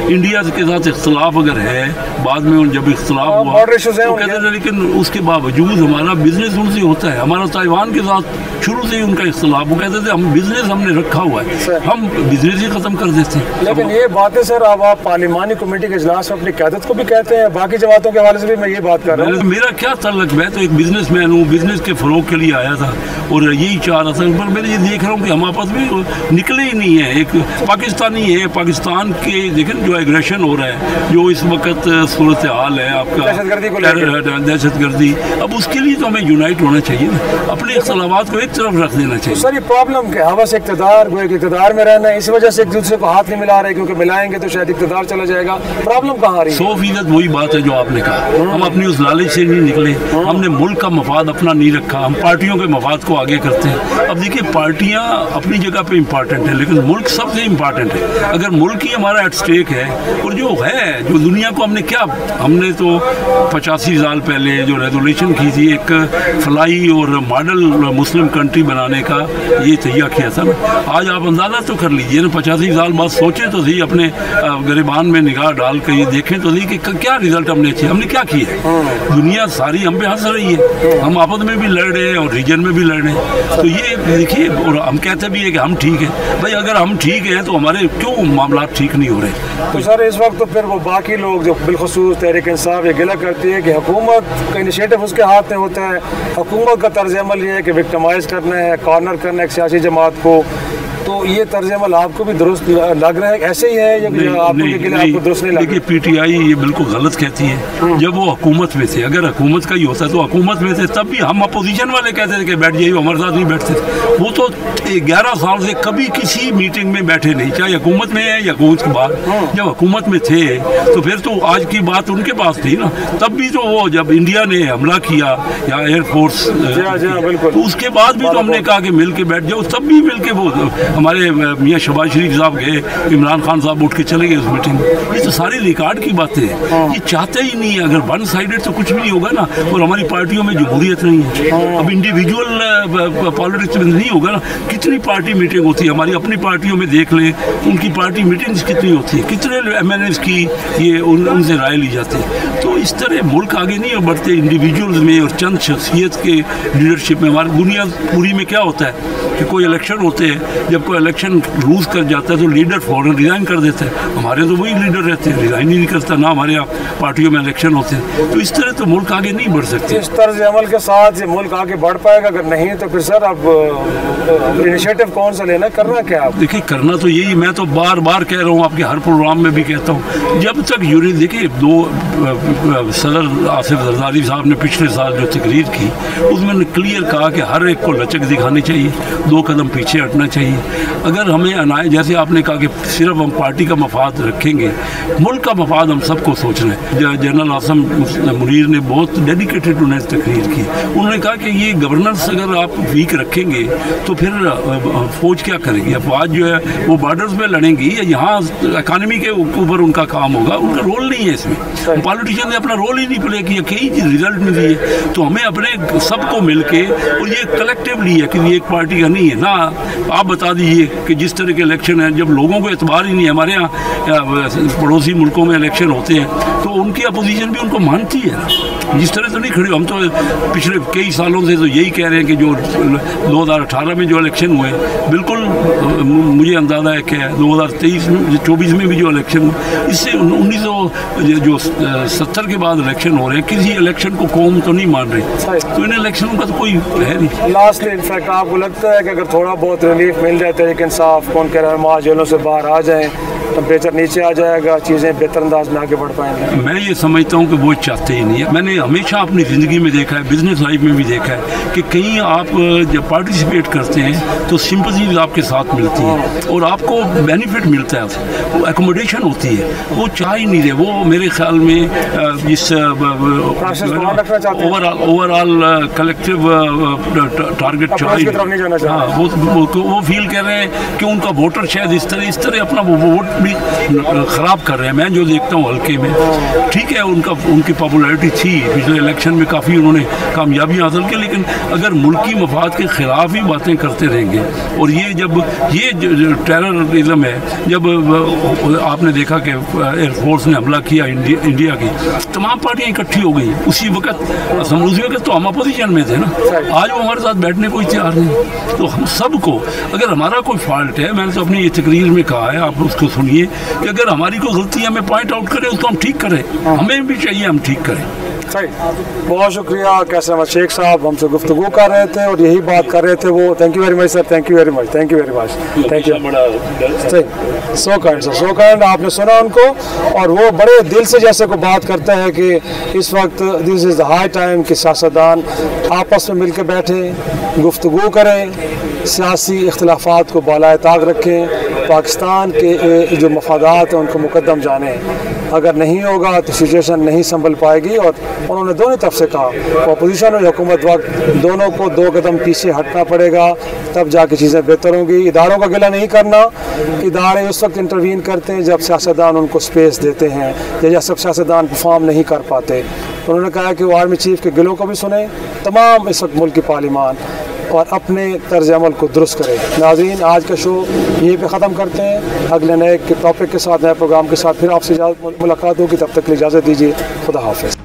इंडिया के साथ इख्तलाफ अगर है, बाद में जब इख्तलाफ हुआ तो कहते थे, लेकिन उसके बावजूद हमारा बिजनेस उनसे होता है। हमारा ताइवान के साथ शुरू से ही उनका इख्तलाफ, वो कहते थे हम बिजनेस हमने रखा हुआ है, हम बिजनेस ही खत्म कर देते हैं। लेकिन ये बातें सर अब आप पार्लिमानी कमेटी के इजलास में अपनी क़यादत को भी कहते हैं, बाकी जमातों के हवाले से भी मैं ये बात कर रहा हूँ। मेरा क्या ताल्लुक, मैं तो एक बिजनेसमैन हूँ, बिजनेस के फ़रोग के लिए आया था और यही चाह रहा था। पर मैं ये देख रहा हूँ कि हम आपस में निकले ही नहीं है। एक पाकिस्तानी है, पाकिस्तान के देखें जो एग्रेशन हो रहा है, जो इस वक्त सूरत हाल है आपका दहशतगर्दी, अब उसके लिए तो हमें यूनाइट होना चाहिए ना, अपने इख्तलाफात को एक तरफ रख देना चाहिए। सर ये प्रॉब्लम क्या, हवस इक़्तिदार, वो एक इक़्तिदार में रहना है, इस वजह से एक दूसरे को हाथ नहीं मिला रहे, क्योंकि मिलाएंगे तो शायद इक़्तिदार चला जाएगा। प्रॉब्लम कहाँ आ रही है? 100% वही बात है जो आपने कहा, हम अपनी उस लालच से नहीं निकले, हमने मुल्क का मफाद अपना नहीं रखा, हम पार्टियों के मफाद को आगे करते हैं। अब देखिए पार्टियां अपनी जगह पे इम्पॉर्टेंट है, लेकिन मुल्क सबसे इम्पॉर्टेंट है। अगर मुल्क ही हमारा एट स्टेक है, और जो दुनिया को हमने तो 85 साल पहले जो रेजोल्यूशन की थी एक फलाई और मॉडल मुस्लिम कंट्री बनाने का, ये तैयार किया था ना। आज आप अंदाज़ा तो कर लीजिए ना, 85 साल बाद सोचे तो सही, अपने गिरबान में निगाह डाल कर ये देखें तो सही कि क्या रिजल्ट हमने क्या किया। दुनिया सारी हम पे हंस रही है, हम आपस में भी लड़ रहे हैं और रीजन में भी लड़ रहे हैं। तो ये देखिए, और हम कहते भी है कि हम ठीक है। भाई अगर हम ठीक हैं तो हमारे क्यों मामला ठीक नहीं हो रहे? तो सर इस वक्त तो फिर वो बाकी लोग जो बिलखुसूस तहरीक इंसाफ ये गिला करती है कि हुकूमत का इनिशिएटिव उसके हाथ में होता है, हुकूमत का तर्ज अमल ये है कि विक्टिमाइज करना है, कॉर्नर करना है एक सियासी जमात को। तो ये तर्ज अमल आपको भी दुरुस्त लग रहा है, ऐसे ही है या आपको दुरुस्त नहीं लग रहा? देखिए पीटीआई ये बिल्कुल गलत कहती है। जब वो हुकूमत में थे, अगर हुकूमत का ही होता तो हुकूमत में थे तब भी हम अपोजिशन वाले कहते थे कि बैठ जाइए, हमारे साथ नहीं बैठते थे। वो तो 11 साल से कभी किसी मीटिंग में बैठे नहीं, चाहे हुकूमत में है या हुकूमत के बाद। जब हुकूमत में थे तो फिर तो आज की बात उनके पास थी ना, तब भी तो वो जब इंडिया ने हमला किया या एयरफोर्स, तो उसके बाद भी तो हमने कहा कि मिल के बैठ जाओ, तब भी मिल के वो हमारे मियाँ शहबाज शरीफ साहब गए, इमरान खान साहब उठ के चले गए उस मीटिंग में। ये तो सारी रिकॉर्ड की बातें हैं, ये चाहते ही नहीं है। अगर वन साइडेड तो कुछ भी नहीं होगा ना, और हमारी पार्टियों में जमहूरियत नहीं है। अब इंडिविजुअल पॉलिटिक्स में नहीं होगा ना। कितनी पार्टी मीटिंग होती है हमारी अपनी पार्टियों में, देख लें उनकी पार्टी मीटिंग्स कितनी होती है, कितने MNAs की ये उनसे राय ली जाती है। तो इस तरह मुल्क आगे नहीं बढ़ते इंडिविजुअल्स में और चंद शख्सियत के लीडरशिप में। हमारी दुनिया पूरी में क्या होता है कि कोई इलेक्शन होते हैं, जब कोई इलेक्शन लूज कर जाता है तो लीडर फौरन रिजाइन कर देता है। हमारे तो वही लीडर रहते हैं, रिजाइन ही नहीं करता ना, हमारे यहाँ पार्टियों में इलेक्शन होते हैं। तो इस तरह तो मुल्क आगे नहीं बढ़ सकते। इस तर्ज अमल के साथ ये मुल्क आगे बढ़ पाएगा? अगर नहीं तो फिर सर अब इनिशिएटिव कौन सा लेना, करना क्या? देखिए करना तो यही, मैं तो बार बार कह रहा हूँ, आपके हर प्रोग्राम में भी कहता हूँ, जब तक यूनिट, देखिए सदर आसिफ जरदारी साहब ने पिछले साल जो तकरीर की उसमें क्लियर कहा कि हर एक को लचक दिखानी चाहिए, 2 कदम पीछे हटना चाहिए। अगर हमें अनाय, जैसे आपने कहा कि सिर्फ हम पार्टी का मफाद रखेंगे, मुल्क का मफाद हम सबको सोचना है। जनरल आसम मुनीर ने बहुत डेडिकेटेड उन्हें तकरीर की, उन्होंने कहा कि ये गवर्नेंस अगर आप वीक रखेंगे तो फिर फौज क्या करेगी? अफवाज जो है वो बॉर्डर्स में लड़ेंगी या यहाँ इकानमी के ऊपर उनका काम होगा? उनका रोल नहीं है इसमें। पॉलिटिशियन ने अपना रोल ही नहीं प्ले किया, कई रिजल्ट नहीं दिए। तो हमें अपने सबको मिलके, और ये कलेक्टिवली है कि ये एक पार्टी का नहीं है ना। आप बता दीजिए कि जिस तरह के इलेक्शन है, जब लोगों को एतबार ही नहीं है, हमारे यहाँ पड़ोसी मुल्कों में इलेक्शन होते हैं तो उनकी अपोजिशन भी उनको मानती है। जिस तरह तो नहीं खड़ी, हम तो पिछले कई सालों से तो यही कह रहे हैं कि जो 2018 में जो इलेक्शन हुए, बिल्कुल मुझे अंदाज़ा है कि 2023-24 में भी जो इलेक्शन हुए, इससे 1970 के बाद इलेक्शन हो रहे हैं, किसी इलेक्शन को कौम तो नहीं मान रही। तो इन इलेक्शनों का तो कोई है नहीं। लास्टली इनफैक्ट आपको लगता है कि अगर थोड़ा बहुत रिलीफ मिल जाए, तहरीक इंसाफ, कौन कह रहा है, जेलों से बाहर आ जाएं, टेम्परेचर नीचे आ जाएगा, चीज़ें बेहतर अंदाज में आगे बढ़ पाएंगे? मैं ये समझता हूँ कि वो चाहते ही नहीं है। मैंने हमेशा अपनी ज़िंदगी में देखा है, बिजनेस लाइफ में भी देखा है कि कहीं आप जब पार्टिसिपेट करते हैं तो सिंपथीज आपके साथ मिलती हैं और आपको बेनिफिट मिलता है, वो एकोमोडेशन होती है, वो चाह ही नहीं रहे। वो मेरे ख्याल में इस ओवरऑल कलेक्टिव टारगेट चाह ही नहीं। हाँ, वो फील कर रहे हैं कि उनका वोटर शायद इस तरह अपना वोट भी ख़राब कर रहे हैं। मैं जो देखता हूँ हल्के में, ठीक है, उनकी पॉपुलैरिटी थी पिछले इलेक्शन में, काफ़ी उन्होंने कामयाबी हासिल की, लेकिन अगर मुल्की मफाद के ख़िलाफ़ ही बातें करते रहेंगे और ये टेररिज्म है, जब आपने देखा कि एयरफोर्स ने हमला किया इंडिया की, तमाम पार्टियाँ इकट्ठी हो गई उसी वक्त तो हम अपोजिशन में थे ना। आज वो हमारे साथ बैठने को तैयार नहीं। तो हम सबको, अगर हमारा कोई फॉल्ट है, मैंने तो अपनी ये तकरीर में कहा है, आप उसको सुनिए, कि अगर हमारी कोई गलती हमें पॉइंट आउट करें उसको हम ठीक करें, हमें भी चाहिए हम ठीक करें। सही, बहुत शुक्रिया कैसर अहमद शेख साहब हमसे गुफ्तगू कर रहे थे और यही बात कर रहे थे वो। Thank you very much sir, thank you very much, thank you very much, thank you. सही, so kind sir, so kind. आपने सुना उनको और वो बड़े दिल से जैसे को बात करते हैं कि इस वक्त this is the high time कि सियासतदान आपस में मिल के बैठें, गुफ्तगू करें, सियासी इख्तिलाफात को बालाए ताक रखें, पाकिस्तान के जो मफादात हैं उनको मुकद्दम जाने। अगर नहीं होगा तो सिचुएशन नहीं संभल पाएगी। और उन्होंने दोनों तरफ से कहा, अपोजिशन और हुकूमत वक्त दोनों को 2 कदम पीछे हटना पड़ेगा, तब जाके चीज़ें बेहतर होंगी। इदारों का गिला नहीं करना, इदारे उस वक्त इंटरवीन करते हैं जब सियासतदान उनको स्पेस देते हैं या जब सियासतदान परफॉर्म नहीं कर पाते। उन्होंने कहा कि वो आर्मी चीफ के गिलों को भी सुने, तमाम इस वक्त मुल्क की पार्लिमान, और अपने तर्ज अमल को दुरुस्त करें। नाज़रीन, आज का शो यहीं पे ख़त्म करते हैं। अगले नए टॉपिक के साथ, नए प्रोग्राम के साथ फिर आपसे मुलाकात होगी। तब तक के लिए इजाज़त दीजिए। खुदा हाफ़िज़।